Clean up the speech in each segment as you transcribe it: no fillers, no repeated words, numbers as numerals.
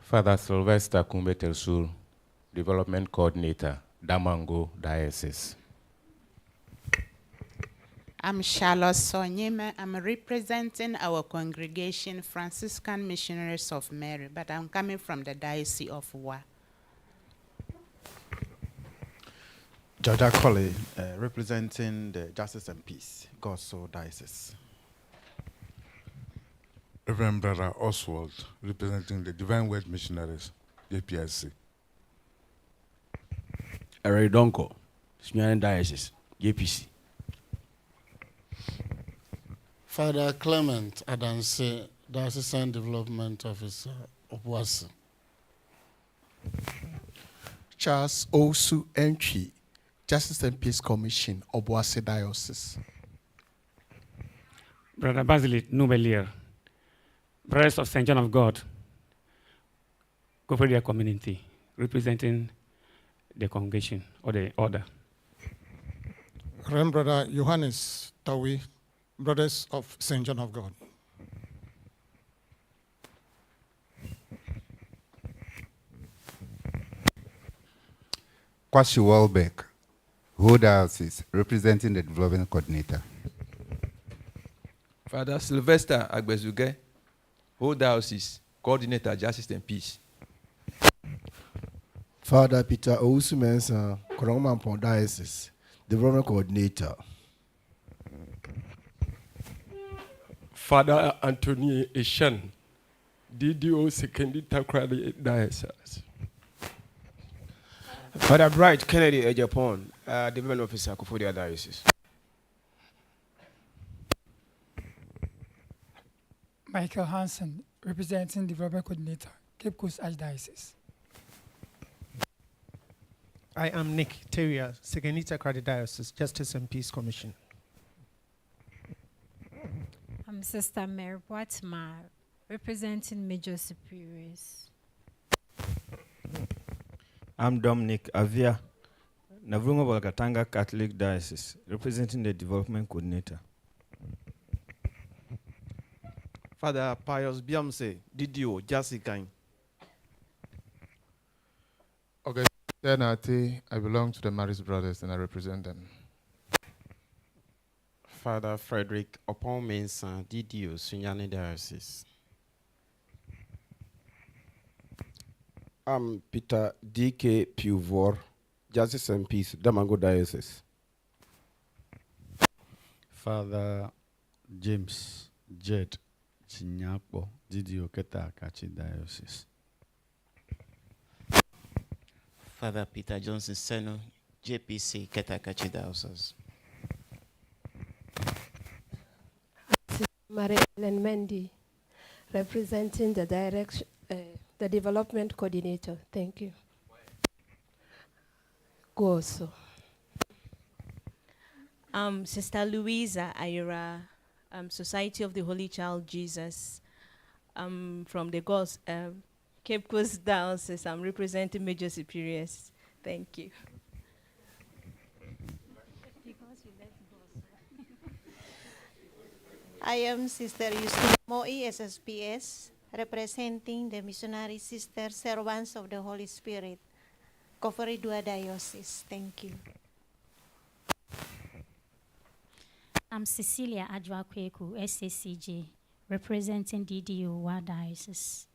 Father Sylvester Kumbe Telsul, Development Coordinator, Damango Diocese. I'm Charlotte Sonyema. I'm representing our congregation, Franciscan Missionaries of Mary, but I'm coming from the Diocese of Wa. Georgia Colley, representing the Justice and Peace, God's Soul Diocese. Reverend Brother Oswald, representing the Divine Word Missionaries, JPSC. Eric Donko, Smian Diocese, JPC. Father Clement Adanse, Diocesan Development Officer, Obuasi. Charles Osu Entry, Justice and Peace Commission, Obuasi Diocese. Brother Basil Nubelier, Brothers of St. John of God, Goverdia Community, representing the congregation or the order. Reverend Brother Johannes Tawi, Brothers of St. John of God. Kwashi Welbeck, Whole Diocese, representing the Development Coordinator. Father Sylvester Agbezuge, Whole Diocese, Coordinator, Justice and Peace. Father Peter Ousumensa, Korongmampong Diocese, Development Coordinator. Father Anthony Eshan, DDO Secondary Takrali Diocese. Father Bright Kennedy Ejapon, Development Officer, Kofodia Diocese. Michael Hansen, representing Development Coordinator, Cape Coast Archdiocese. I am Nick Terrier, Secondary Takrali Diocese, Justice and Peace Commission. I'm Sister Mary Boatma, representing Major Superiors. I'm Dominic Avia, Navrungo Balkatanga Catholic Diocese, representing the Development Coordinator. Father Pius Biamse, DDO, Jasicain. Augustine, I belong to the Maris Brothers and I represent them. Father Frederick Opon Mensa, DDO, Sunyani Diocese. I'm Peter D.K. Puvor, Justice and Peace, Damango Diocese. Father James Jed Chinyapo, DDO Keta Akachi Diocese. Father Peter Johnson Seno, JPC, Keta Akachi Diocese. Maria Ellen Mendy, representing the the Development Coordinator. Thank you. Go also. Sister Louisa Ayura, Society of the Holy Child Jesus, from the Gods, Cape Coast Diocese. I'm representing Major Superiors. Thank you. I am Sister Yusuf Moi, SSPS, representing the missionary sisters, servants of the Holy Spirit, Koforidua Diocese. Thank you. I'm Cecilia Adwakweku, SACJ, representing DDO Wa Diocese.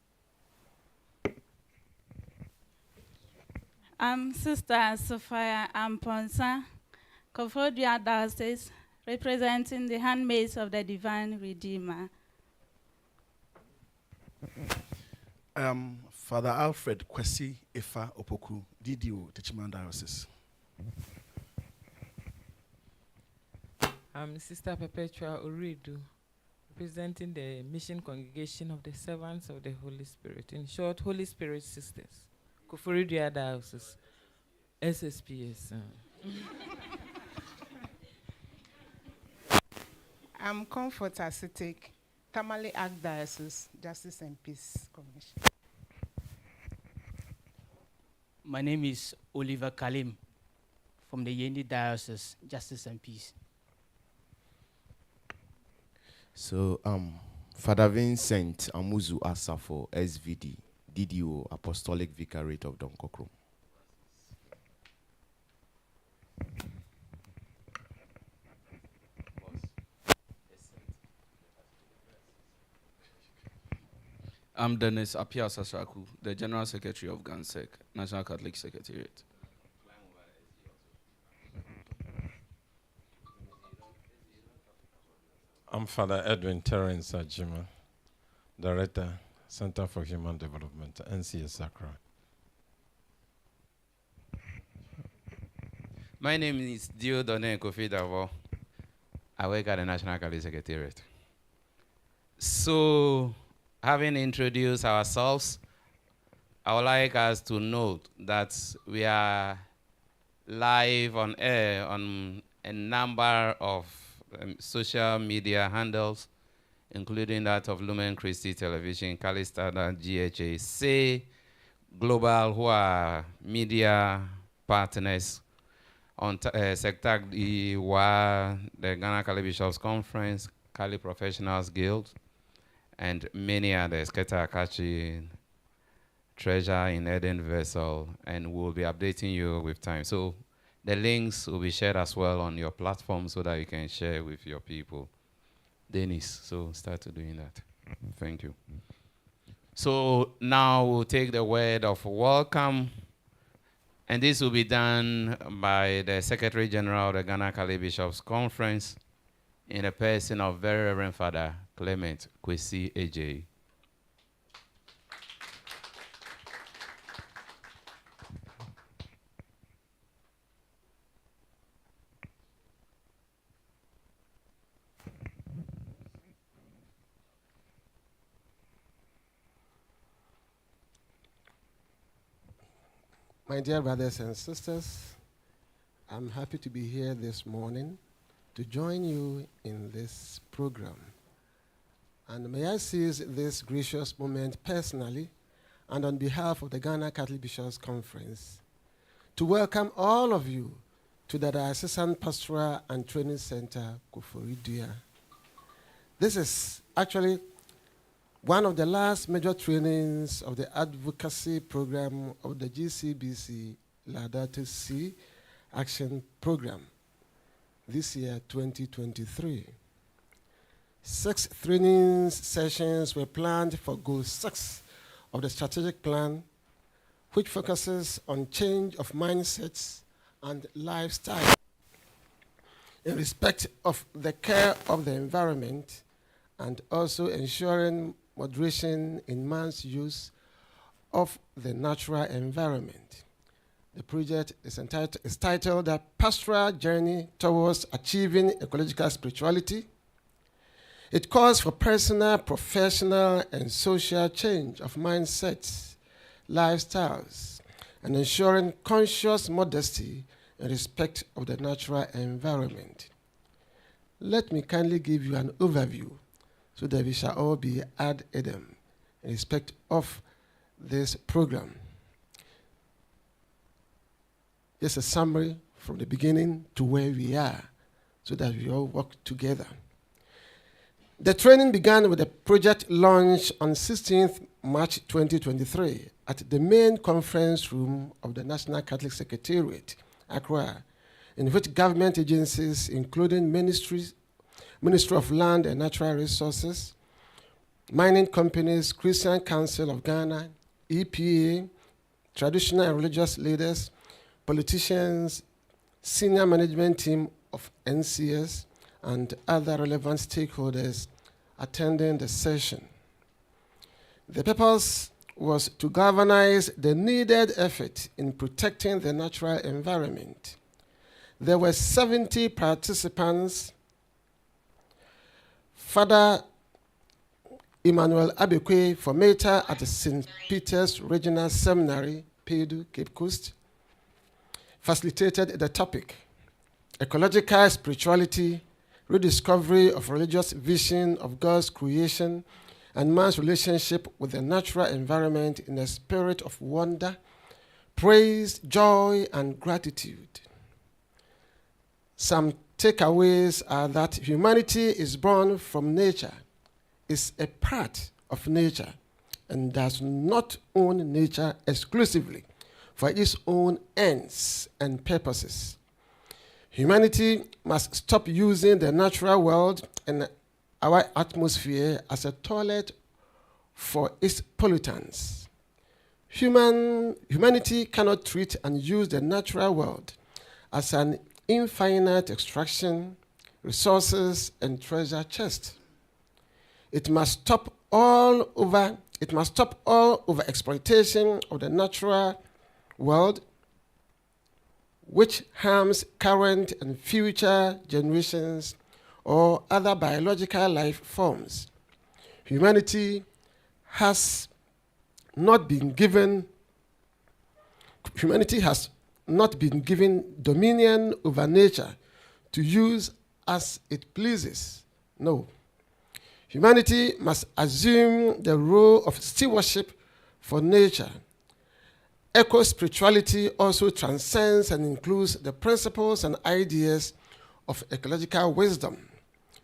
I'm Sister Sophia Amponsa, Koforidua Diocese, representing the handmaids of the Divine Redeemer. Father Alfred Kwesi Efa Opoku, DDO, Techiman Diocese. I'm Sister Perpetua Uridu, representing the Mission Congregation of the Servants of the Holy Spirit. In short, Holy Spirit Sisters, Koforidua Diocese, SSPS. I'm Comfort Asitic, Tamale Archdiocese, Justice and Peace Commission. My name is Oliver Kalim from the Yendi Diocese, Justice and Peace. So, Father Vincent Amuzu Asafo, SVD, DDO, Apostolic Vicariate of Donkokrom. I'm Dennis Apia Sasaku, the General Secretary of GANSEC, National Catholic Secretariat. I'm Father Edwin Terence Ajima, Director, Center for Human Development, NCS Accra. My name is Diodone Kofi Davo. I work at the National Catholic Secretariat. So, having introduced ourselves, I would like us to note that we are live on air on a number of social media handles, including that of Lumen Christi Television, Calistana, Gcbc, Global, who are media partners, on SECTAC, the Ghana Catholic Bishops Conference, Cali Professionals Guild, and many others, Keta Akachi, Treasure in Eden Vessel, and we'll be updating you with time. So the links will be shared as well on your platform so that you can share with your people. Dennis, so start doing that. Thank you. So now we'll take the word of welcome, and this will be done by the Secretary General of the Ghana Catholic Bishops Conference in the person of Very Reverend Father Clement Kwesi AJ. My dear brothers and sisters, I'm happy to be here this morning to join you in this program. And may I seize this gracious moment personally and on behalf of the Ghana Catholic Bishops Conference to welcome all of you to the Diocesan Pastoral and Training Center, Koforidua. This is actually one of the last major trainings of the advocacy program of the GCBC Laudato Si Action Program this year, 2023. 6 training sessions were planned for Goal 6 of the strategic plan, which focuses on change of mindsets and lifestyle in respect of the care of the environment and also ensuring moderation in man's use of the natural environment. The project is titled The Pastoral Journey Towards Achieving Ecological Spirituality. It calls for personal, professional, and social change of mindsets, lifestyles, and ensuring conscious modesty in respect of the natural environment. Let me kindly give you an overview so that we shall all be ad idem in respect of this program. Just a summary from the beginning to where we are so that we all work together. The training began with a project launch on 16th March 2023 at the main conference room of the National Catholic Secretariat, Accra, in which government agencies, including Ministry of Land and Natural Resources, mining companies, Christian Council of Ghana, EPA, traditional and religious leaders, politicians, senior management team of NCS, and other relevant stakeholders attending the session. The purpose was to galvanize the needed effort in protecting the natural environment. There were 70 participants. Father Emmanuel Abekwe, formator at the St. Peter's Regional Seminary, Pedu, Cape Coast, facilitated the topic, Ecological Spirituality, Rediscovery of Religious Vision of God's Creation and Man's Relationship with the Natural Environment in a Spirit of Wonder, Praise, Joy, and Gratitude. Some takeaways are that humanity is born from nature, is a part of nature, and does not own nature exclusively for its own ends and purposes. Humanity must stop using the natural world and our atmosphere as a toilet for its pollutants. Humanity cannot treat and use the natural world as an infinite extraction, resources, and treasure chest. It must stop all over exploitation of the natural world, which harms current and future generations or other biological life forms. Humanity has not been given dominion over nature to use as it pleases. No. Humanity must assume the role of stewardship for nature. Eco-spirituality also transcends and includes the principles and ideas of ecological wisdom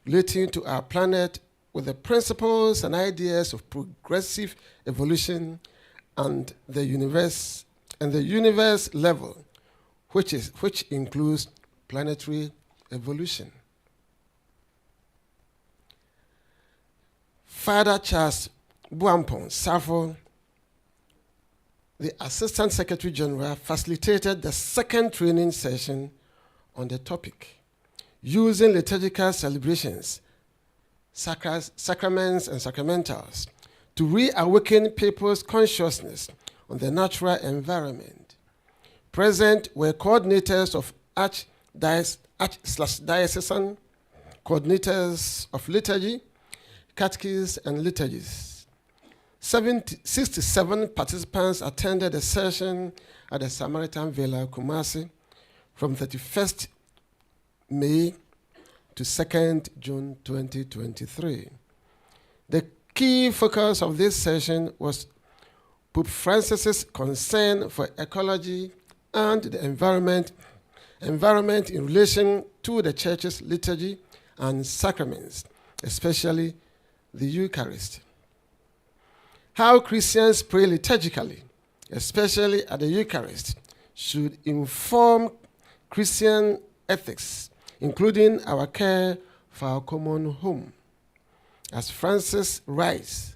relating to our planet with the principles and ideas of progressive evolution and the universe level, which includes planetary evolution. Father Charles Buampong Safo, the Assistant Secretary General, facilitated the second training session on the topic, using liturgical celebrations, sacraments and sacramentals, to reawaken people's consciousness on the natural environment. Present were coordinators of Arch/Diocesan, coordinators of liturgy, catechists, and liturgies. 67 participants attended the session at the Samaritan Villa, Kumasi, from 31st May to 2nd June 2023. The key focus of this session was Pope Francis's concern for ecology and the environment in relation to the Church's liturgy and sacraments, especially the Eucharist. How Christians pray liturgically, especially at the Eucharist, should inform Christian ethics, including our care for our common home. As Francis writes,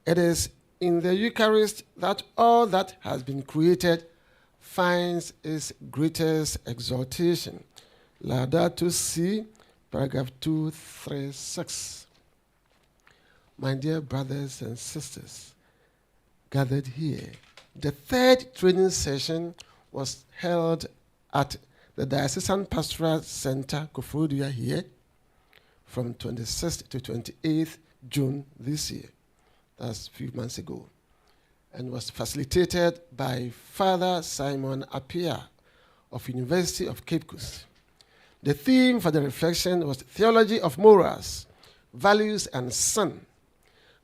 it is in the Eucharist that all that has been created finds its greatest exaltation. Laudato Si, paragraph 236. My dear brothers and sisters gathered here, the third training session was held at the Diocesan Pastoral Center, Koforidua here, from 26th to 28th June this year. That's a few months ago. And was facilitated by Father Simon Appiah of University of Cape Coast. The theme for the reflection was Theology of Morals, Values and Sin.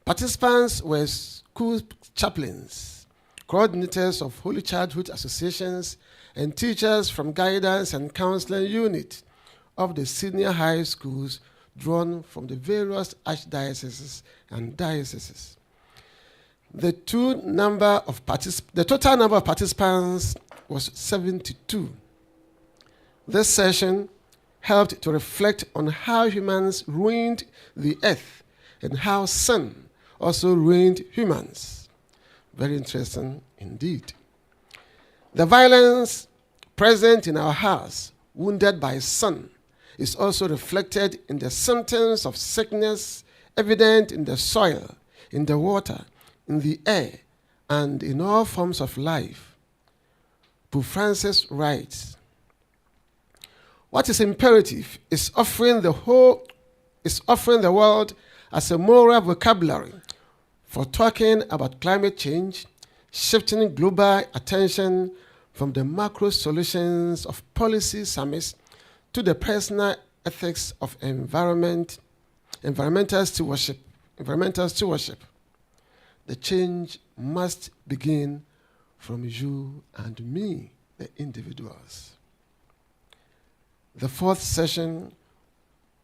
Participants were school chaplains, coordinators of Holy Childhood associations, and teachers from guidance and counseling unit of the senior high schools drawn from the various archdioceses and dioceses. The total number of participants was 72. This session helped to reflect on how humans ruined the earth and how sin also ruined humans. Very interesting indeed. The violence present in our house, wounded by sin, is also reflected in the symptoms of sickness evident in the soil, in the water, in the air, and in all forms of life. Pope Francis writes, what is imperative is offering the world as a moral vocabulary for talking about climate change, shifting global attention from the macro solutions of policy summits to the personal ethics of environmental stewardship. The change must begin from you and me, the individuals. The fourth session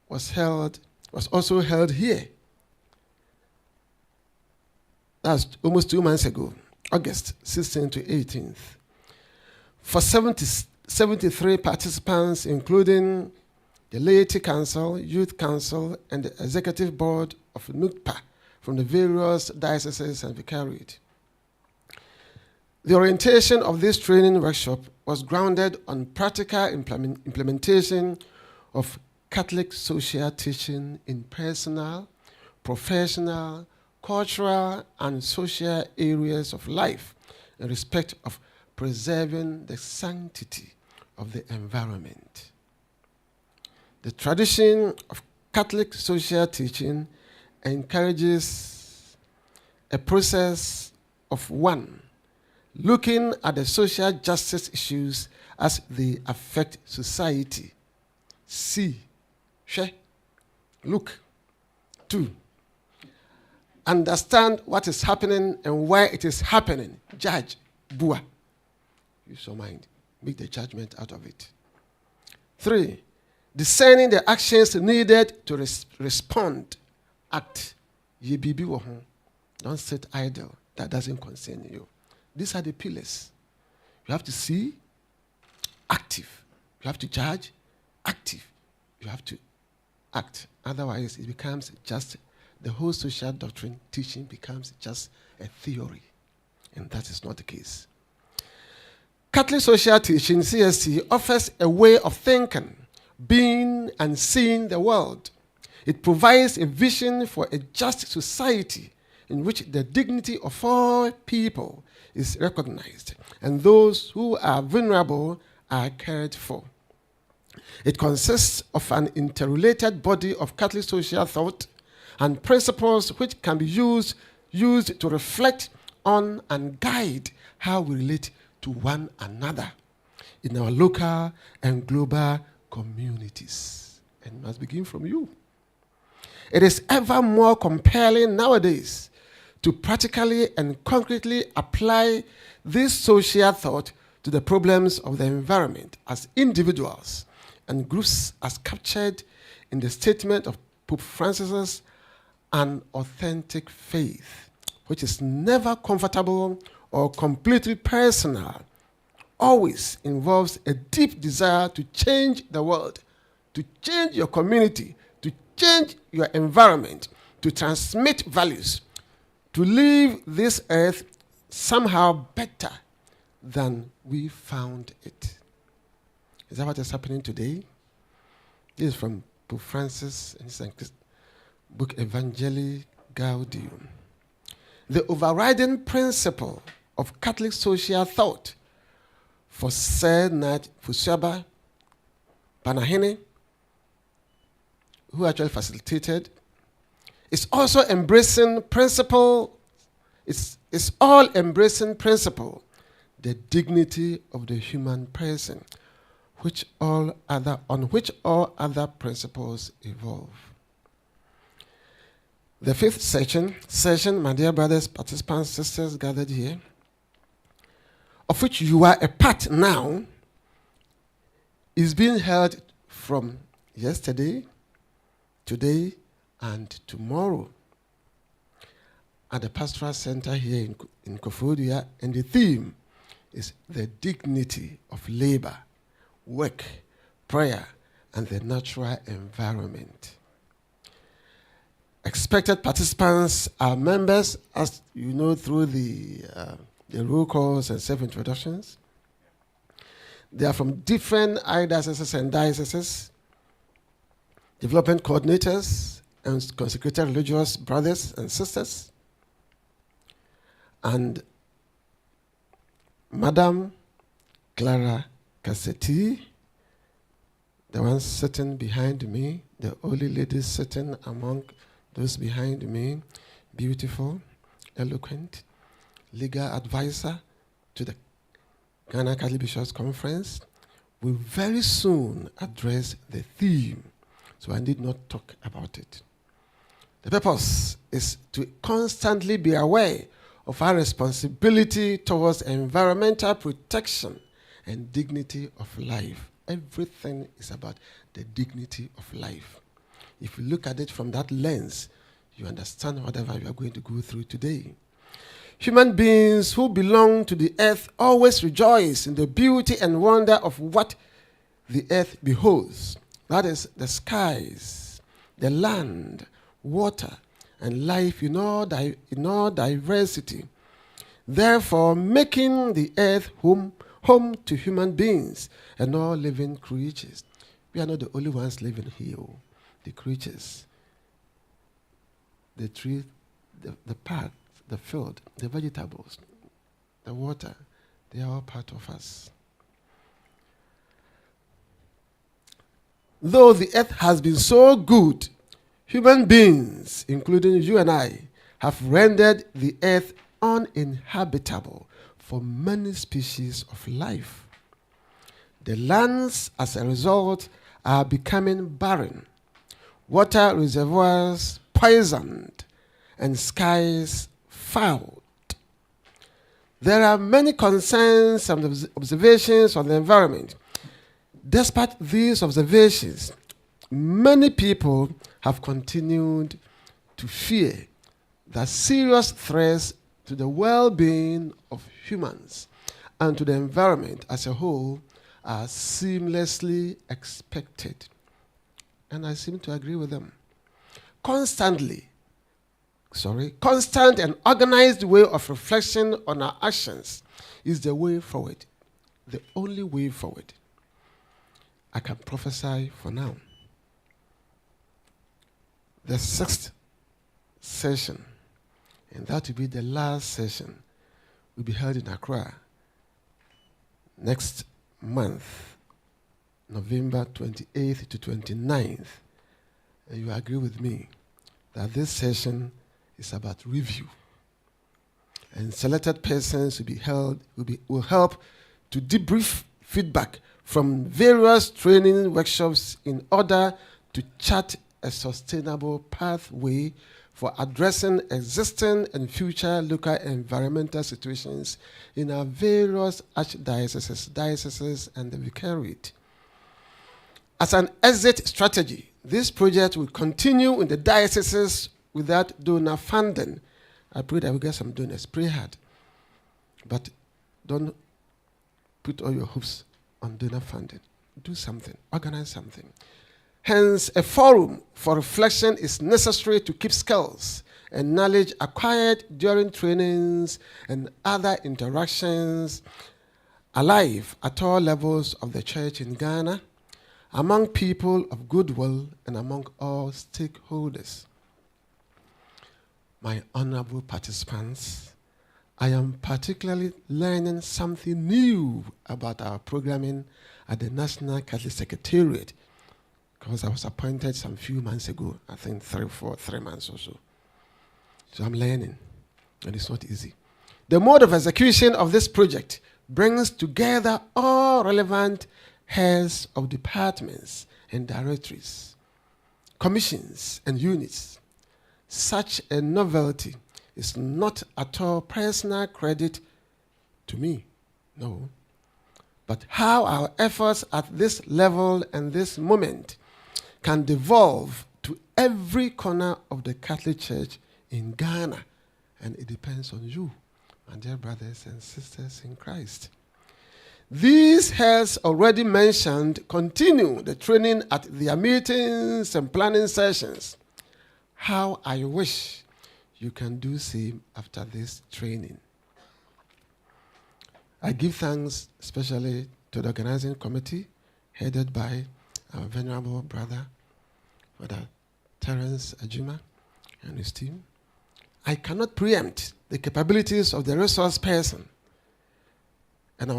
was also held here. That's almost 2 months ago, August 16th to 18th. For 73 participants, including the Laity Council, Youth Council, and the Executive Board of NUCPA from the various dioceses and vicariate. The orientation of this training workshop was grounded on practical implementation of Catholic social teaching in personal, professional, cultural, and social areas of life in respect of preserving the sanctity of the environment. The tradition of Catholic social teaching encourages a process of one, looking at the social justice issues as they affect society. See, share, look. 2, understand what is happening and why it is happening. Judge, bua. Use your mind. Make the judgment out of it. 3, discerning the actions needed to respond. Act. Ye bibi wo ho. Don't sit idle. That doesn't concern you. These are the pillars. You have to see, active. You have to judge, active. You have to act. Otherwise, it becomes just, the whole social doctrine teaching becomes just a theory. And that is not the case. Catholic social teaching, CST, offers a way of thinking, being, and seeing the world. It provides a vision for a just society in which the dignity of all people is recognized and those who are vulnerable are cared for. It consists of an interrelated body of Catholic social thought and principles which can be used to reflect on and guide how we relate to one another in our local and global communities. And must begin from you. It is ever more compelling nowadays to practically and concretely apply this social thought to the problems of the environment as individuals and groups as captured in the statement of Pope Francis's An Authentic Faith, which is never comfortable or completely personal, always involves a deep desire to change the world, to change your community, to change your environment, to transmit values, to leave this earth somehow better than we found it. Is that what is happening today? This is from Pope Francis in his book Evangelii Gaudium. The overriding principle of Catholic social thought for Sir Nat Fusaba Panahene, who actually facilitated, is also embracing principle, it's all embracing principle, the dignity of the human person, on which all other principles evolve. The 5th session, my dear brothers, participants, sisters gathered here, of which you are a part now, is being held from yesterday, today, and tomorrow at the Pastoral Center here in Koforidua, and the theme is the dignity of labor, work, prayer, and the natural environment. Expected participants are members, as you know, through the roll calls and self-introductions. They are from different dioceses and dioceses, development coordinators, and consecrated religious brothers and sisters. And Madam Clara Cassetti, the one sitting behind me, the only lady sitting among those behind me, beautiful, eloquent, legal advisor to the Ghana Catholic Bishops' Conference, will very soon address the theme, so I need not talk about it. The purpose is to constantly be aware of our responsibility towards environmental protection and dignity of life. Everything is about the dignity of life. If you look at it from that lens, you understand whatever you are going to go through today. Human beings who belong to the earth always rejoice in the beauty and wonder of what the earth beholds. That is the skies, the land, water, and life in all diversity. Therefore, making the earth home to human beings and all living creatures. We are not the only ones living here. The creatures, the tree, the path, the field, the vegetables, the water, they are all part of us. Though the earth has been so good, human beings, including you and I, have rendered the earth uninhabitable for many species of life. The lands, as a result, are becoming barren, water reservoirs poisoned, and skies fouled. There are many concerns and observations on the environment. Despite these observations, many people have continued to fear that serious threats to the well-being of humans and to the environment as a whole are seamlessly expected. And I seem to agree with them. Constant and organized way of reflection on our actions is the way forward, the only way forward. I can prophesy for now. The 6th session, and that will be the last session, will be held in Accra next month, November 28th to 29th. And you agree with me that this session is about review. And selected persons will help to debrief feedback from various training workshops in order to chart a sustainable pathway for addressing existing and future local environmental situations in our various archdioceses, dioceses, and the vicariate. As an exit strategy, this project will continue in the dioceses without donor funding. I pray that we get some donors. Pray hard. But don't put all your hopes on donor funding. Do something. Organize something. Hence, a forum for reflection is necessary to keep skills and knowledge acquired during trainings and other interactions alive at all levels of the church in Ghana, among people of goodwill and among all stakeholders. My honorable participants, I am particularly learning something new about our programming at the National Catholic Secretariat, because I was appointed some few months ago, I think 3 months or so. So I'm learning, and it's not easy. The mode of execution of this project brings together all relevant heads of departments and directories, commissions and units. Such a novelty is not at all personal credit to me, no, but how our efforts at this level and this moment can devolve to every corner of the Catholic Church in Ghana. And it depends on you, my dear brothers and sisters in Christ. These heads already mentioned continue the training at their meetings and planning sessions. How I wish you can do same after this training. I give thanks especially to the organizing committee headed by our venerable brother, Father Terence Ajuma and his team. I cannot preempt the capabilities of the resource person, and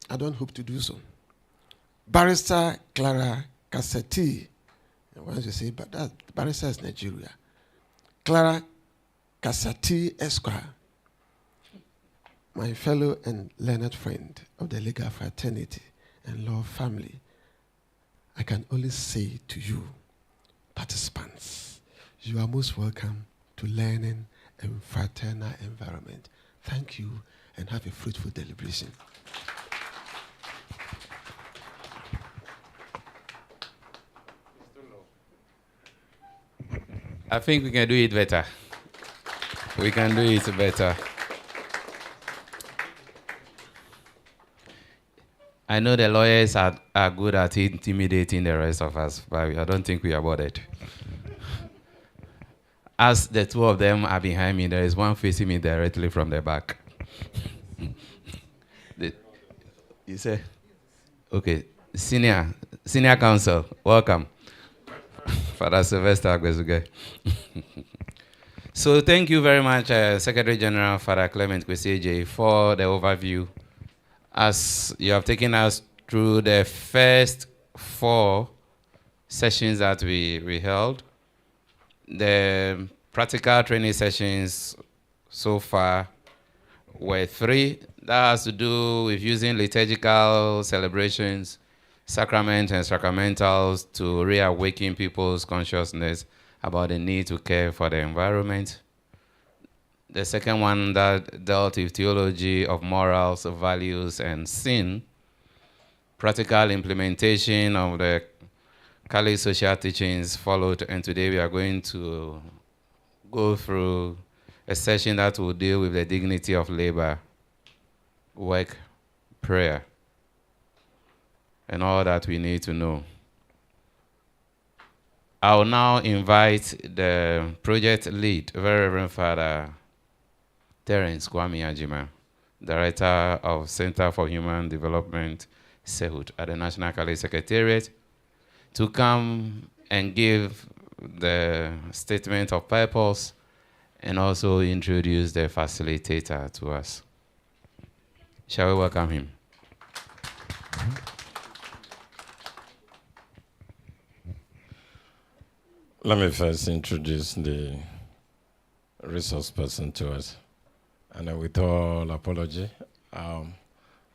I don't hope to do so. Barrister Clara Kaseti, once you say, but that barrister is Nigeria. Clara Kasati Esquire, my fellow and learned friend of the legal fraternity and law family, I can only say to you, participants, you are most welcome to learning and fraternal environment. Thank you and have a fruitful deliberation. I think we can do it better. We can do it better. I know the lawyers are good at intimidating the rest of us, but I don't think we are bothered. As the two of them are behind me, there is one facing me directly from the back. You say? Okay. Senior counsel, welcome. Father Sylvester Agbezuge. So thank you very much, Secretary General Father Clement Kwesi, for the overview. As you have taken us through the first 4 sessions that we held, the practical training sessions so far were 3. That has to do with using liturgical celebrations, sacraments and sacramentals to reawaken people's consciousness about the need to care for the environment. The second one that dealt with theology of morals, values, and sin, practical implementation of the Kali social teachings followed, and today we are going to go through a session that will deal with the dignity of labor, work, prayer, and all that we need to know. I will now invite the project lead, Very Reverend Father Terence Kwame Ajima, Director of Center for Human Development, SEHUD, at the National Catholic Secretariat, to come and give the statement of purpose and also introduce the facilitator to us. Shall we welcome him? Let me first introduce the resource person to us. And with all apology,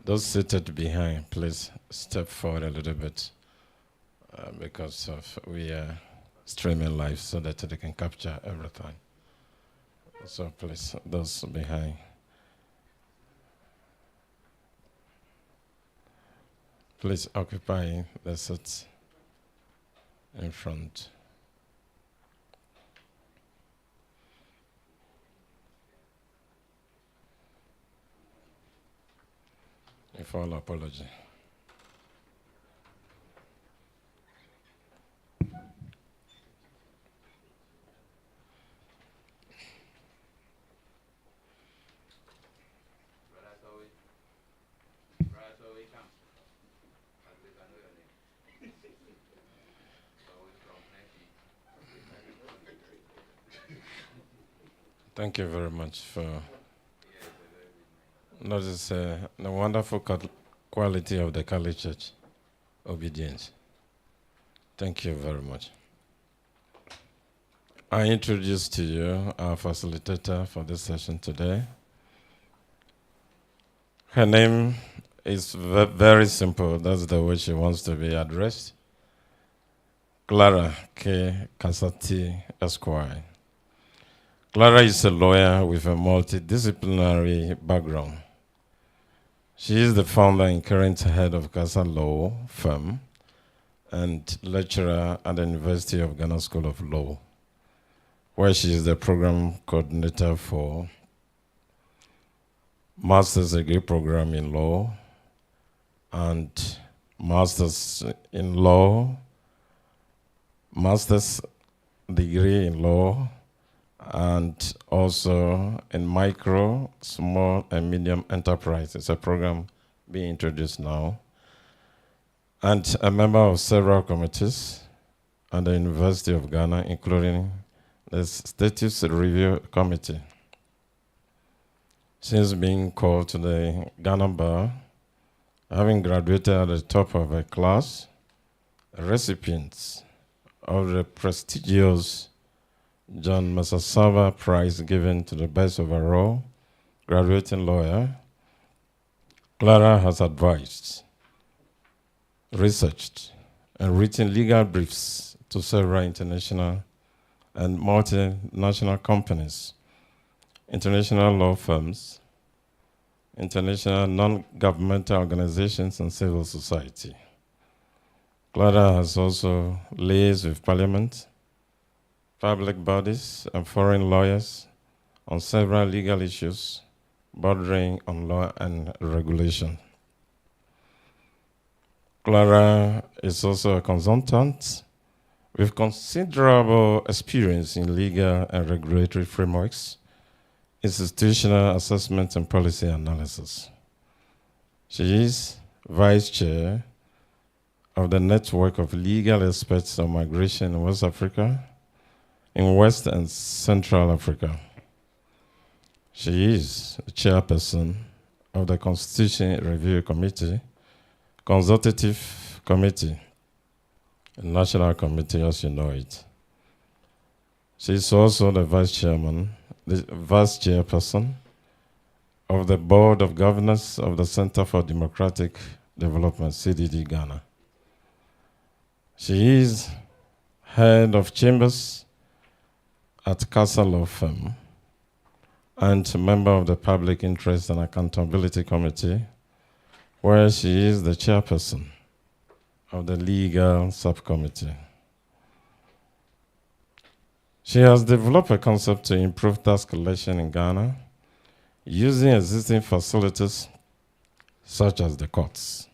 those seated behind, please step forward a little bit because we are streaming live so that they can capture everything. So please, those behind. Please occupy the seats in front. With all apology. Thank you very much for notice the wonderful quality of the Catholic Church, obedience. Thank you very much. I introduce to you our facilitator for this session today. Her name is very simple. That's the way she wants to be addressed. Clara K. Kasati Esquire. Clara is a lawyer with a multidisciplinary background. She is the founder and current head of Casa Law Firm and lecturer at the University of Ghana School of Law, where she is the program coordinator for Master's Degree Program in Law and Master's in Law, Master's Degree in Law, and also in micro, small, and medium enterprise. It's a program being introduced now. And a member of several committees at the University of Ghana, including the Status Review Committee. Since being called to the Ghana Bar, having graduated at the top of a class, recipients of the prestigious John Massassava Prize given to the best overall graduating lawyer, Clara has advised, researched, and written legal briefs to several international and multinational companies, international law firms, international non-governmental organizations, and civil society. Clara has also liaised with Parliament, public bodies, and foreign lawyers on several legal issues bordering on law and regulation. Clara is also a consultant with considerable experience in legal and regulatory frameworks, institutional assessment, and policy analysis. She is Vice Chair of the Network of Legal Experts on Migration in West Africa, in West and Central Africa. She is the Chairperson of the Constitution Review Committee, Consultative Committee, and National Committee, as you know it. She is also the Vice Chairperson of the Board of Governors of the Center for Democratic Development, CDD Ghana. She is Head of Chambers at Casa Law Firm and member of the Public Interest and Accountability Committee, where she is the chairperson of the Legal Subcommittee. She has developed a concept to improve tax collection in Ghana using existing facilities such as the courts.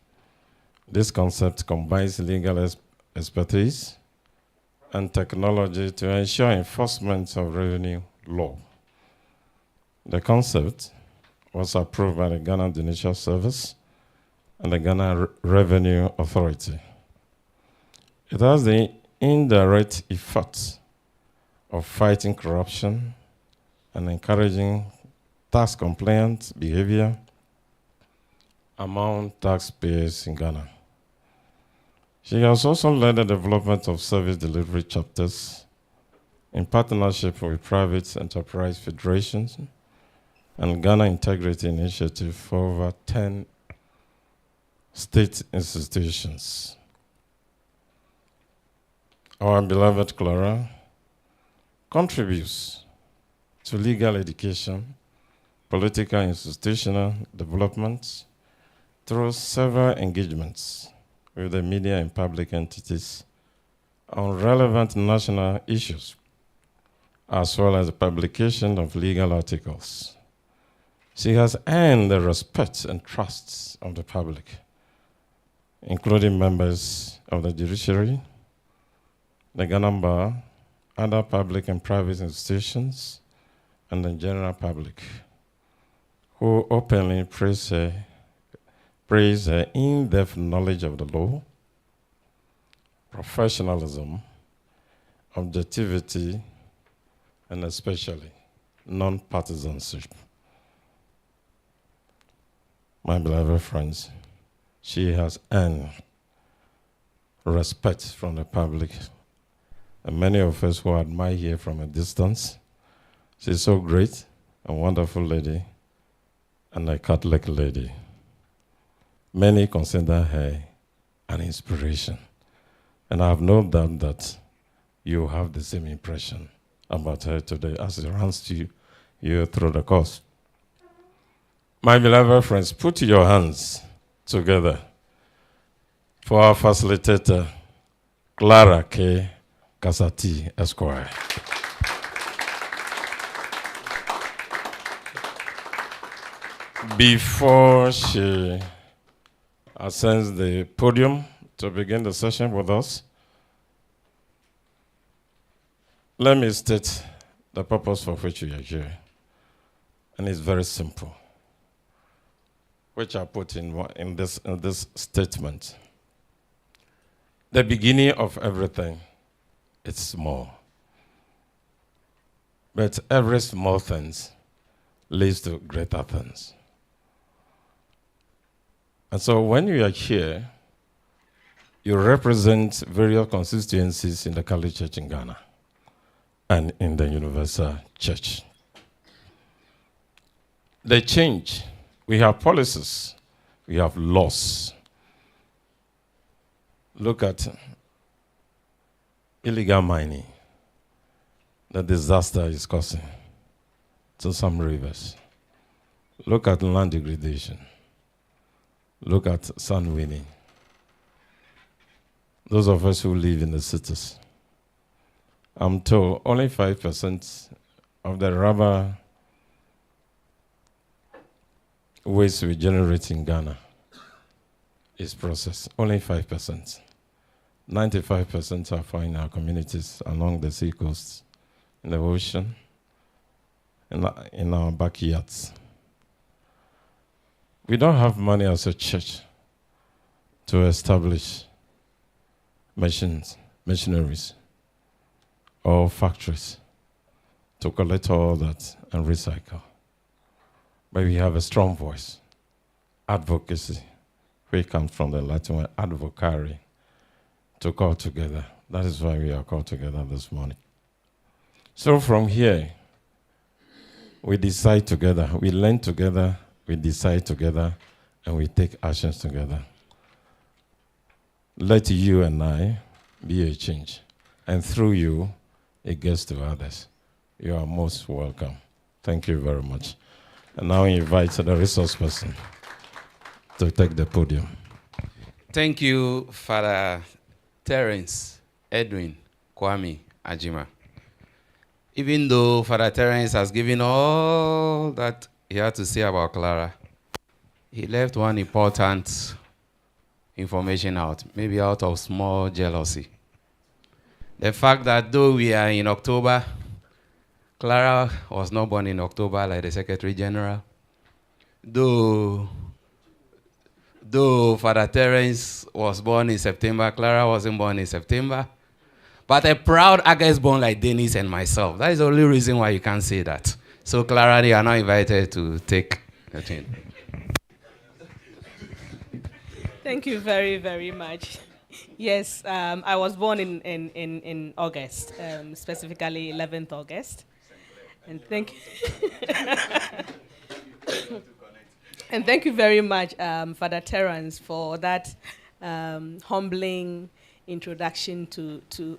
This concept combines legal expertise and technology to ensure enforcement of revenue law. The concept was approved by the Ghana Judicial Service and the Ghana Revenue Authority. It has the indirect effect of fighting corruption and encouraging tax compliant behavior among taxpayers in Ghana. She has also led the development of service delivery chapters in partnership with private enterprise federations and Ghana Integrity Initiative for over 10 state institutions. Our beloved Clara contributes to legal education, political institutional development through several engagements with the media and public entities on relevant national issues, as well as the publication of legal articles. She has earned the respect and trust of the public, including members of the judiciary, the Ghana Bar, other public and private institutions, and the general public, who openly praise her in-depth knowledge of the law, professionalism, objectivity, and especially non-partisanship. My beloved friends, she has earned respect from the public, and many of us who admire her from a distance. She's so great, a wonderful lady, and a Catholic lady. Many consider her an inspiration, and I have no doubt that you have the same impression about her today as it runs to you through the course. My beloved friends, put your hands together for our facilitator, Clara K. Kasati, Esquire. Before she ascends the podium to begin the session with us, let me state the purpose for which we are here. And it's very simple, which I put in this statement. The beginning of everything, it's small. But every small thing leads to greater things. And so when you are here, you represent various constituencies in the Catholic Church in Ghana and in the Universal Church. They change. We have policies. We have laws. Look at illegal mining. The disaster is causing to some rivers. Look at land degradation. Look at sun winning. Those of us who live in the cities, I'm told only 5% of the rubber waste we generate in Ghana is processed. Only 5%. 95% are found in our communities along the sea coasts, in the ocean, in our backyards. We don't have money as a church to establish missionaries or factories to collect all that and recycle. But we have a strong voice, advocacy, which comes from the Latin word advocare, to call together. That is why we are called together this morning. So from here, we decide together, we learn together, we decide together, and we take actions together. Let you and I be a change. And through you, it gets to others. You are most welcome. Thank you very much. And now I invite the resource person to take the podium. Thank you, Father Terence Edwin Kwame Ajima. Even though Father Terence has given all that he had to say about Clara, he left one important information out, maybe out of small jealousy. The fact that though we are in October, Clara was not born in October like the Secretary General. Though Father Terence was born in September, Clara wasn't born in September. But a proud Aga is born like Dennis and myself. That is the only reason why you can't say that. So Clara, you are now invited to take the thing. Thank you very, very much. Yes, I was born in August, specifically 11th August. And thank and thank you very much, Father Terence, for that humbling introduction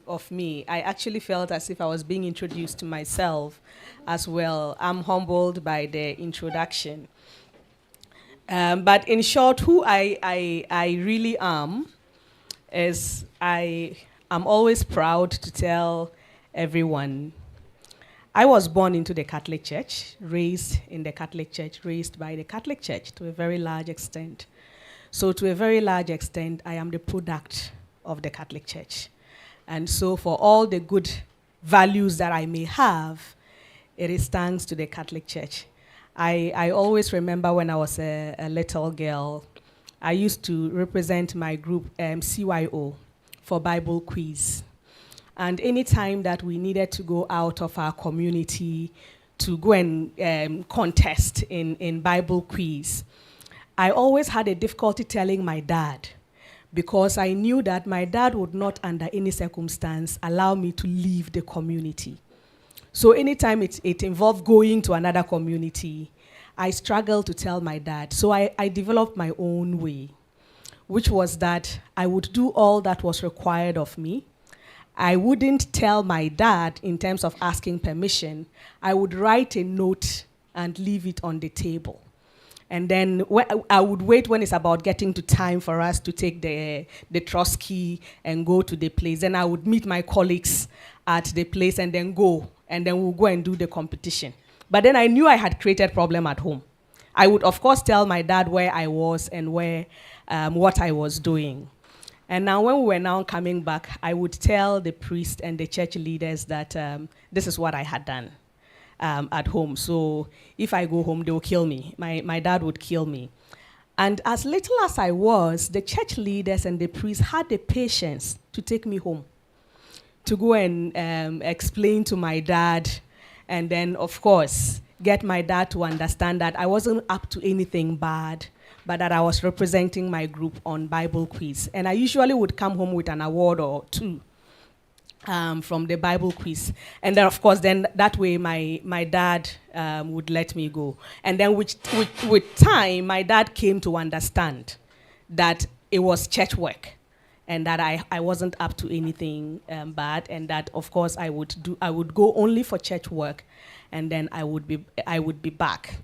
of me. I actually felt as if I was being introduced to myself as well. I'm humbled by the introduction. But in short, who I really am is I'm always proud to tell everyone I was born into the Catholic Church, raised in the Catholic Church, raised by the Catholic Church to a very large extent. So to a very large extent, I am the product of the Catholic Church. And so for all the good values that I may have, it is thanks to the Catholic Church. I always remember when I was a little girl, I used to represent my group, CYO, for Bible quiz. And any time that we needed to go out of our community to go and contest in Bible quiz, I always had a difficulty telling my dad, because I knew that my dad would not, under any circumstance, allow me to leave the community. So anytime it involved going to another community, I struggled to tell my dad. So I developed my own way, which was that I would do all that was required of me. I wouldn't tell my dad in terms of asking permission. I would write a note and leave it on the table. And then I would wait when it's about getting to time for us to take the trust key and go to the place. Then I would meet my colleagues at the place and then go. And then we'll go and do the competition. But then I knew I had created problem at home. I would, of course, tell my dad where I was and what I was doing. And now when we were now coming back, I would tell the priest and the church leaders that this is what I had done at home. So if I go home, they will kill me. My dad would kill me. And as little as I was, the church leaders and the priests had the patience to take me home, to go and explain to my dad, and then, of course, get my dad to understand that I wasn't up to anything bad, but that I was representing my group on Bible quiz. And I usually would come home with an award or two from the Bible quiz. And then, of course, then that way my dad would let me go. And then with time, my dad came to understand that it was church work and that I wasn't up to anything bad, and that, of course, I would go only for church work, and then I would be back.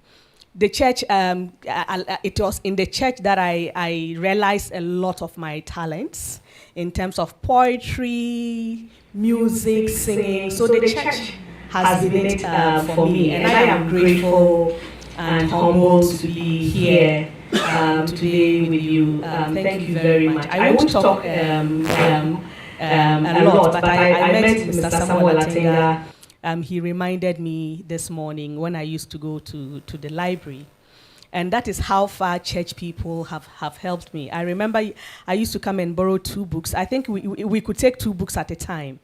The church, it was in the church that I realized a lot of my talents in terms of poetry, music, singing. So the church has been it for me, and I am grateful and humbled to be here today with you. Thank you very much. I won't talk a lot, but I met Mr. Samuel Atenga. He reminded me this morning when I used to go to the library. And that is how far church people have helped me. I remember I used to come and borrow 2 books. I think we could take 2 books at a time.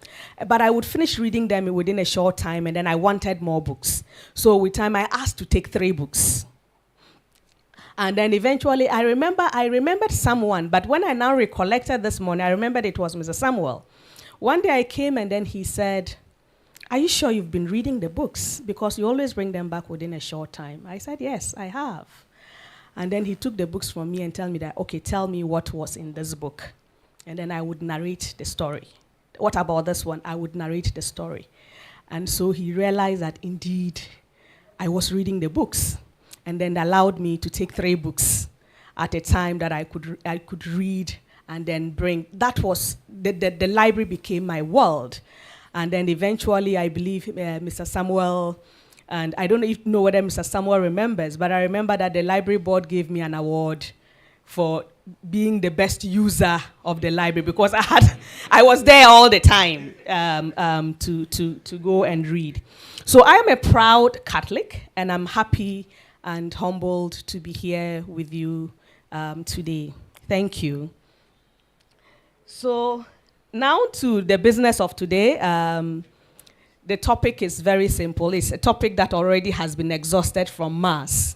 But I would finish reading them within a short time, and then I wanted more books. So with time, I asked to take 3 books. And then eventually, I remembered someone, but when I now recollected this morning, I remembered it was Mr. Samuel. One day I came, and then he said, "Are you sure you've been reading the books? Because you always bring them back within a short time." I said, "Yes, I have." And then he took the books from me and told me that, "Okay, tell me what was in this book." And then I would narrate the story. "What about this one?" I would narrate the story. And so he realized that indeed I was reading the books, and then allowed me to take 3 books at a time that I could read and then bring. That was, the library became my world. And then eventually, I believe Mr. Samuel, and I don't know whether Mr. Samuel remembers, but I remember that the library board gave me an award for being the best user of the library, because I was there all the time to go and read. So I am a proud Catholic, and I'm happy and humbled to be here with you today. Thank you. So now to the business of today. The topic is very simple. It's a topic that already has been exhausted from Mass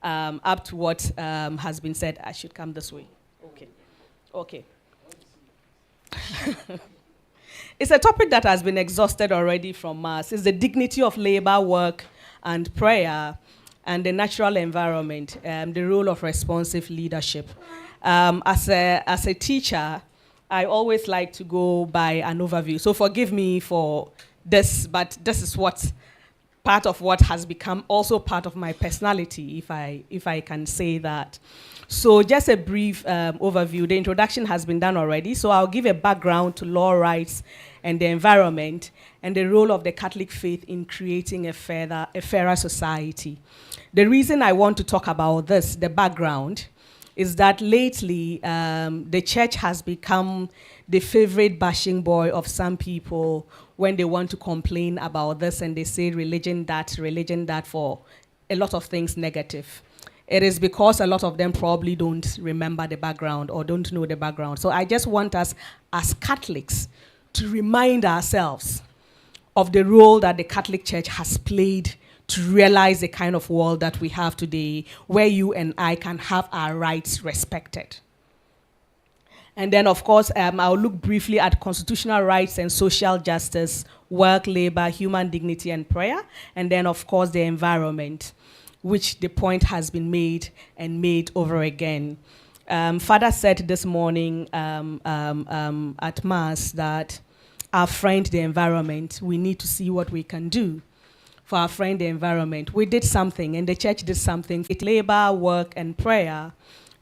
up to what has been said. I should come this way. Okay. It's a topic that has been exhausted already from Mass. It's the dignity of labor, work, and prayer, and the natural environment, the role of responsive leadership. As a teacher, I always like to go by an overview. So forgive me for this, but this is part of what has become also part of my personality, if I can say that. So just a brief overview. The introduction has been done already, so I'll give a background to law, rights, and the environment, and the role of the Catholic faith in creating a fairer society. The reason I want to talk about this, the background, is that lately the church has become the favorite bashing boy of some people when they want to complain about this, and they say religion that for a lot of things negative. It is because a lot of them probably don't remember the background or don't know the background. So I just want us as Catholics to remind ourselves of the role that the Catholic Church has played to realize the kind of world that we have today, where you and I can have our rights respected. And then, of course, I'll look briefly at constitutional rights and social justice, work, labor, human dignity, and prayer. And then, of course, the environment, which the point has been made and made over again. Father said this morning at Mass that our friend, the environment, we need to see what we can do for our friend, the environment. We did something, and the church did something. It's labor, work, and prayer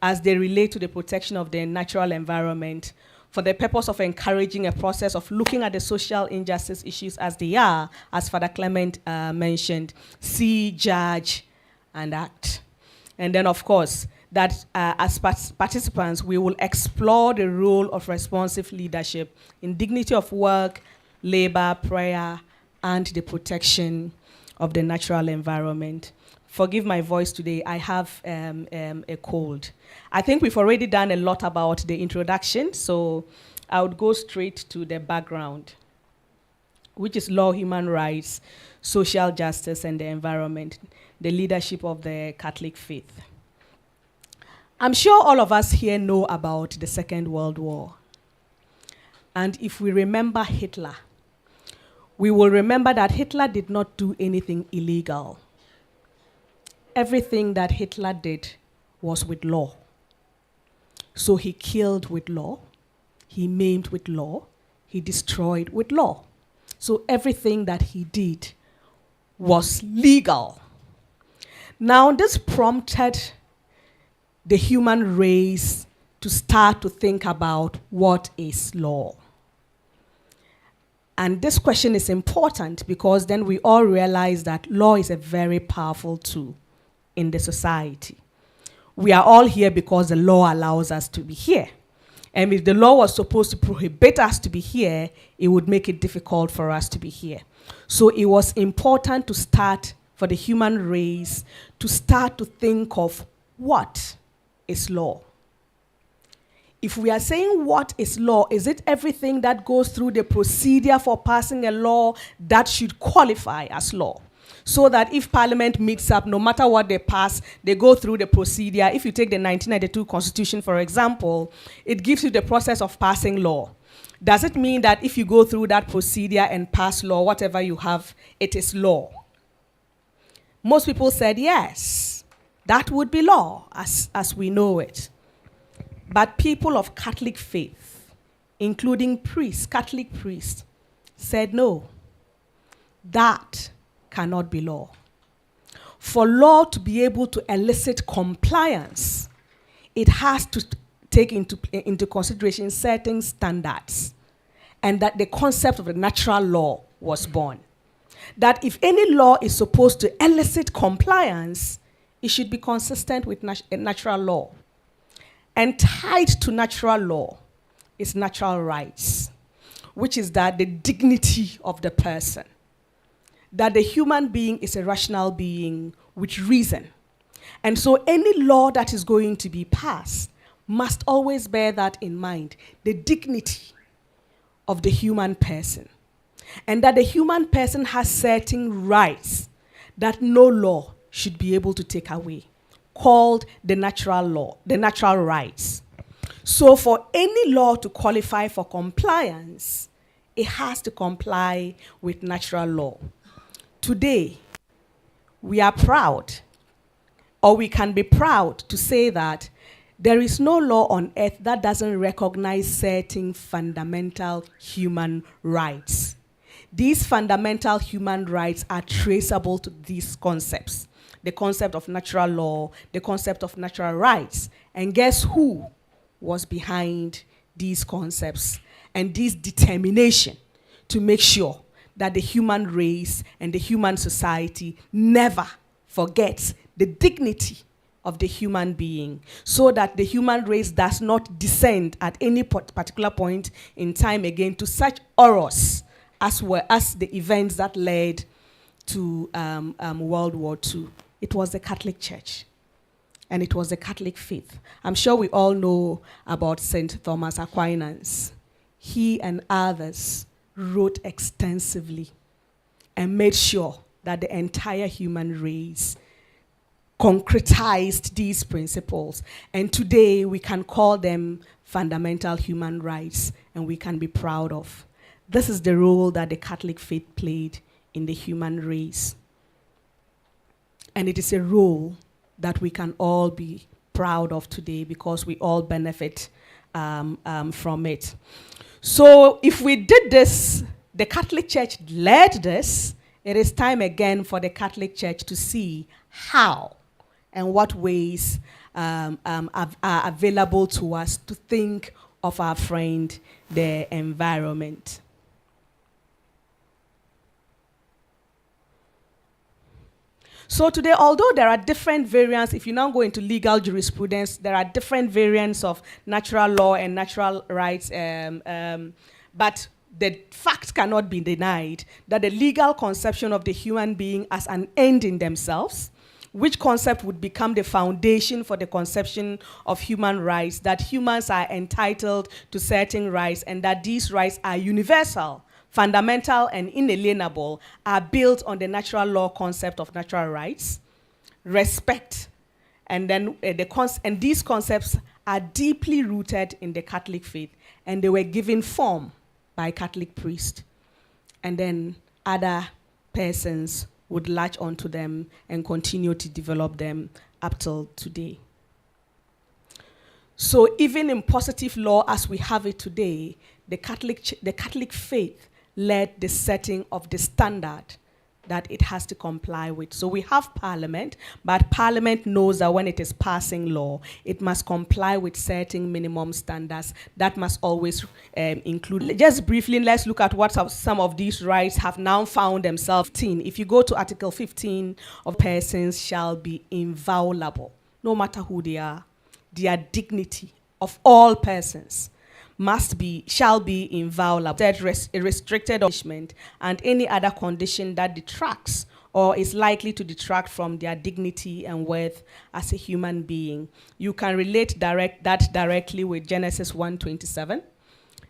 as they relate to the protection of the natural environment for the purpose of encouraging a process of looking at the social injustice issues as they are, as Father Clement mentioned, see, judge, and act. And then, of course, that as participants, we will explore the role of responsive leadership in dignity of work, labor, prayer, and the protection of the natural environment. Forgive my voice today, I have a cold. I think we've already done a lot about the introduction, so I would go straight to the background, which is law, human rights, social justice, and the environment, the leadership of the Catholic faith. I'm sure all of us here know about the Second World War. And if we remember Hitler, we will remember that Hitler did not do anything illegal. Everything that Hitler did was with law. So he killed with law, he maimed with law, he destroyed with law. So everything that he did was legal. Now this prompted the human race to start to think about what is law. And this question is important because then we all realize that law is a very powerful tool in the society. We are all here because the law allows us to be here. And if the law was supposed to prohibit us to be here, it would make it difficult for us to be here. So it was important to start, for the human race, to start to think of what is law. If we are saying what is law, is it everything that goes through the procedure for passing a law that should qualify as law? So that if Parliament meets up, no matter what they pass, they go through the procedure. If you take the 1992 Constitution, for example, it gives you the process of passing law. Does it mean that if you go through that procedure and pass law, whatever you have, it is law? Most people said yes, that would be law as we know it. But people of Catholic faith, including priests, Catholic priests, said no, that cannot be law. For law to be able to elicit compliance, it has to take into consideration certain standards, and that the concept of the natural law was born. That if any law is supposed to elicit compliance, it should be consistent with natural law. And tied to natural law is natural rights, which is that the dignity of the person, that the human being is a rational being with reason. And so any law that is going to be passed must always bear that in mind, the dignity of the human person. And that the human person has certain rights that no law should be able to take away, called the natural law, the natural rights. So for any law to qualify for compliance, it has to comply with natural law. Today, we are proud, or we can be proud to say that there is no law on earth that doesn't recognize certain fundamental human rights. These fundamental human rights are traceable to these concepts: the concept of natural law, the concept of natural rights. And guess who was behind these concepts and this determination to make sure that the human race and the human society never forgets the dignity of the human being, so that the human race does not descend at any particular point in time again to such horrors as well as the events that led to World War II. It was the Catholic Church, and it was the Catholic faith. I'm sure we all know about St. Thomas Aquinas. He and others wrote extensively and made sure that the entire human race concretized these principles. And today we can call them fundamental human rights, and we can be proud of. This is the role that the Catholic faith played in the human race. And it is a role that we can all be proud of today because we all benefit from it. So if we did this, the Catholic Church led this, it is time again for the Catholic Church to see how and what ways are available to us to think of our friend, the environment. So today, although there are different variants, if you now go into legal jurisprudence, there are different variants of natural law and natural rights, but the fact cannot be denied that the legal conception of the human being as an end in themselves, which concept would become the foundation for the conception of human rights, that humans are entitled to certain rights and that these rights are universal, fundamental and inalienable, are built on the natural law concept of natural rights, respect, and then and these concepts are deeply rooted in the Catholic faith, and they were given form by Catholic priests, and then other persons would latch onto them and continue to develop them up till today. So even in positive law as we have it today, the Catholic faith led the setting of the standard that it has to comply with. So we have Parliament, but Parliament knows that when it is passing law, it must comply with certain minimum standards that must always include. Just briefly, let's look at what some of these rights have now found themselves in. If you go to Article 15 of persons shall be inviolable, no matter who they are. Their dignity of all persons shall be inviolable. That restricted punishment and any other condition that detracts or is likely to detract from their dignity and worth as a human being. You can relate that directly with Genesis 1:27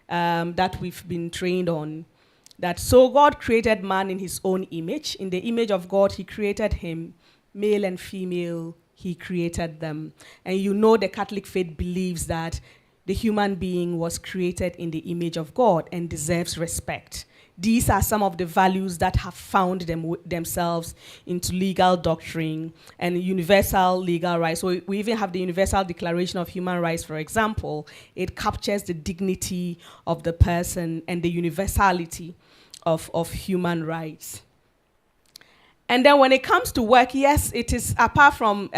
that we've been trained on. That so God created man in his own image. In the image of God, he created him, male and female, he created them. And you know the Catholic faith believes that the human being was created in the image of God and deserves respect. These are some of the values that have found themselves into legal doctrine and universal legal rights. So we even have the Universal Declaration of Human Rights, for example. It captures the dignity of the person and the universality of human rights. And then when it comes to work, yes, it is, apart from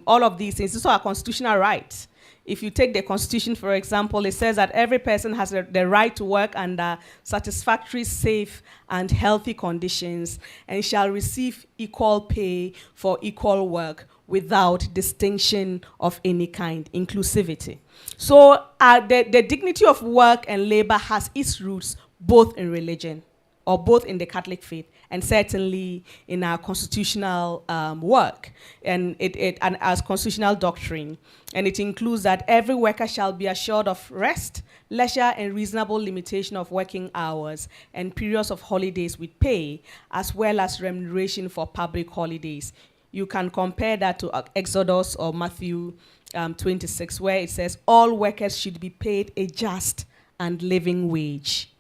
all of these things, it's also a constitutional right. If you take the Constitution, for example, it says that every person has the right to work under satisfactory, safe, and healthy conditions and shall receive equal pay for equal work without distinction of any kind, inclusivity. So the dignity of work and labor has its roots both in religion, or both in the Catholic faith, and certainly in our constitutional work, and as constitutional doctrine. And it includes that every worker shall be assured of rest, leisure, and reasonable limitation of working hours and periods of holidays with pay, as well as remuneration for public holidays. You can compare that to Exodus or Matthew 26, where it says all workers should be paid a just and living wage.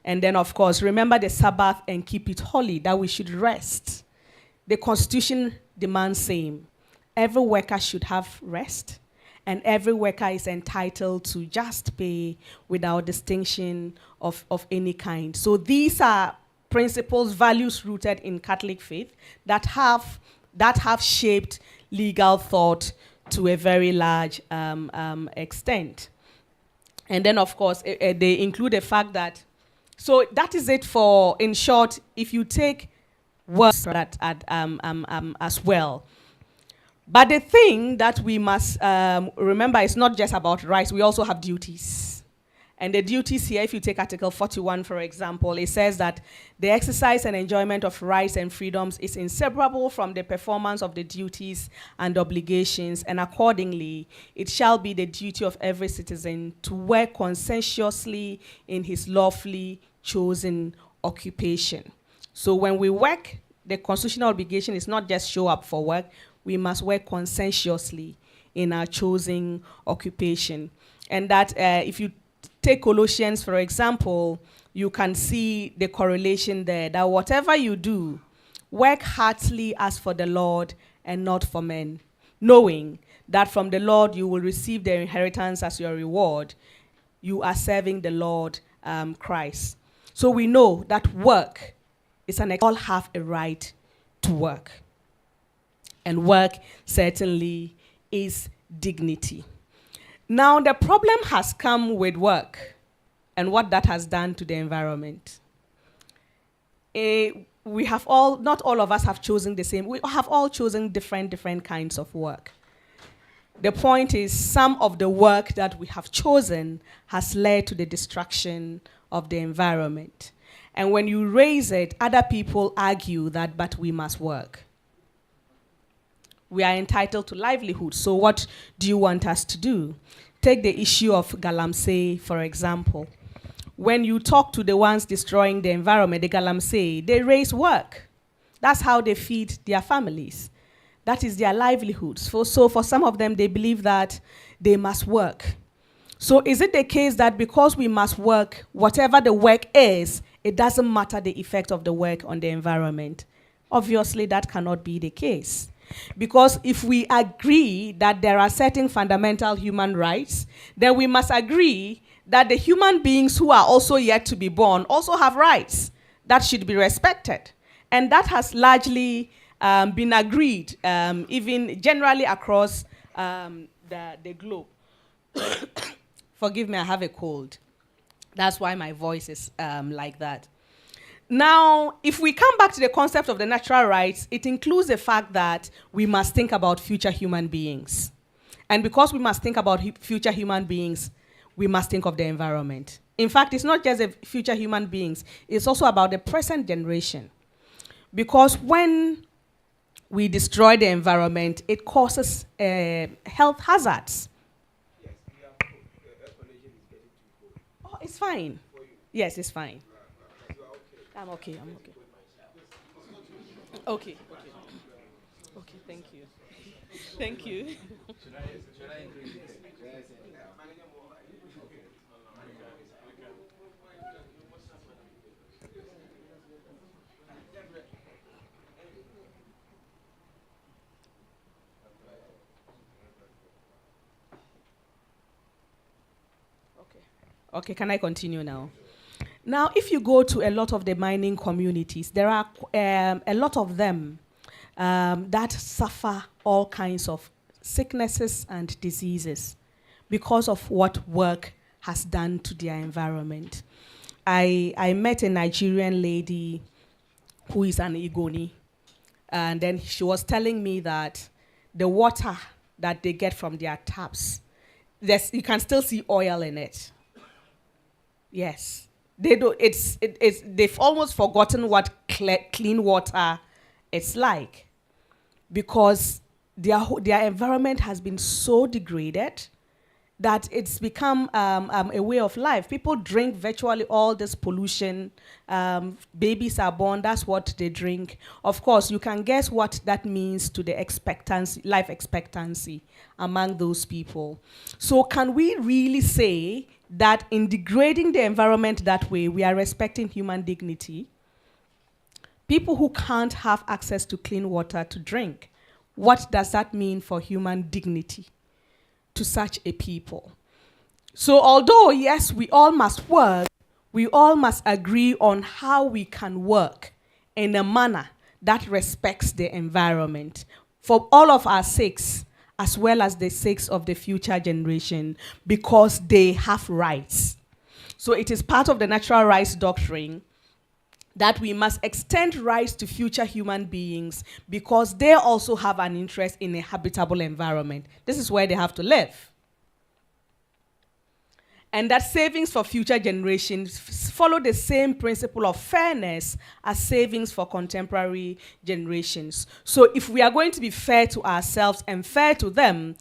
And then, of course, remember the Sabbath and keep it holy, that we should rest. The Constitution demands same. Every worker should have rest, and every worker is entitled to just pay without distinction of any kind. So these are principles, values rooted in Catholic faith that have shaped legal thought to a very large extent. And then, of course, they include the fact that, so that is it for, in short, if you take words that as well. But the thing that we must remember is not just about rights, we also have duties. And the duties here, if you take Article 41, for example, it says that the exercise and enjoyment of rights and freedoms is inseparable from the performance of the duties and obligations, and accordingly, it shall be the duty of every citizen to work conscientiously in his lawfully chosen occupation. So when we work, the constitutional obligation is not just show up for work, we must work conscientiously in our chosen occupation. And that if you take Colossians, for example, you can see the correlation there, that whatever you do, work heartily as for the Lord and not for men, knowing that from the Lord you will receive the inheritance as your reward. You are serving the Lord Christ. So we know that work is all have a right to work. And work certainly is dignity. Now, the problem has come with work and what that has done to the environment. We have all, not all of us have chosen the same. We have all chosen different kinds of work. The point is, some of the work that we have chosen has led to the destruction of the environment. And when you raise it, other people argue that, but we must work. We are entitled to livelihood, so what do you want us to do? Take the issue of Galamsey, for example. When you talk to the ones destroying the environment, the Galamsey, they raise work. That's how they feed their families. That is their livelihoods. So for some of them, they believe that they must work. So is it the case that because we must work, whatever the work is, it doesn't matter the effect of the work on the environment? Obviously, that cannot be the case. Because if we agree that there are certain fundamental human rights, then we must agree that the human beings who are also yet to be born also have rights that should be respected. And that has largely been agreed, even generally across the globe. Forgive me, I have a cold. That's why my voice is like that. Now, if we come back to the concept of the natural rights, it includes the fact that we must think about future human beings. And because we must think about future human beings, we must think of the environment. In fact, it's not just the future human beings, it's also about the present generation. Because when we destroy the environment, it causes health hazards. Oh, it's fine. Yes, it's fine. I'm okay. Okay. Okay, thank you. Thank you. Okay, can I continue now? Now, if you go to a lot of the mining communities, there are a lot of them that suffer all kinds of sicknesses and diseases because of what work has done to their environment. I met a Nigerian lady who is an Igoni, and then she was telling me that the water that they get from their taps, you can still see oil in it. Yes. They've almost forgotten what clean water is like, because their environment has been so degraded that it's become a way of life. People drink virtually all this pollution. Babies are born, that's what they drink. Of course, you can guess what that means to the life expectancy among those people. So can we really say that in degrading the environment that way, we are respecting human dignity? People who can't have access to clean water to drink, what does that mean for human dignity to such a people? So although, yes, we all must work, we all must agree on how we can work in a manner that respects the environment for all of our sakes, as well as the sakes of the future generation, because they have rights. So it is part of the natural rights doctrine that we must extend rights to future human beings because they also have an interest in a habitable environment. This is where they have to live. And that savings for future generations follow the same principle of fairness as savings for contemporary generations. So if we are going to be fair to ourselves and fair to them,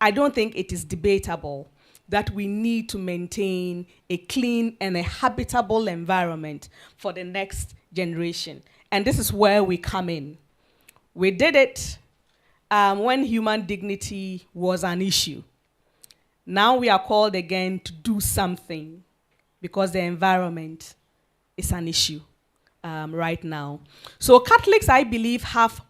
I don't think it is debatable that we need to maintain a clean and a habitable environment for the next generation. And this is where we come in. We did it when human dignity was an issue. Now we are called again to do something because the environment is an issue right now. So Catholics, I believe, have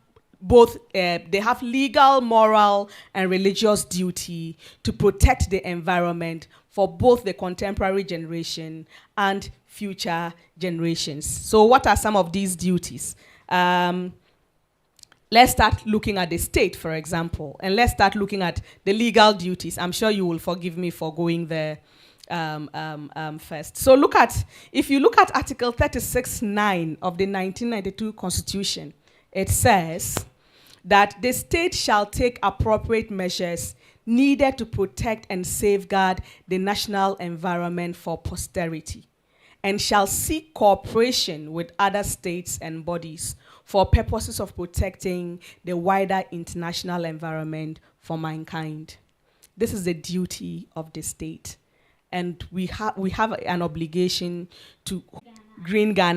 both, they have legal, moral, and religious duty to protect the environment for both the contemporary generation and future generations. So what are some of these duties? Let's start looking at the state, for example, and let's start looking at the legal duties. I'm sure you will forgive me for going there first. So if you look at Article 36(9) of the 1992 Constitution, it says that the state shall take appropriate measures needed to protect and safeguard the national environment for posterity, and shall seek cooperation with other states and bodies for purposes of protecting the wider international environment for mankind. This is the duty of the state. And we have an obligation to green Ghana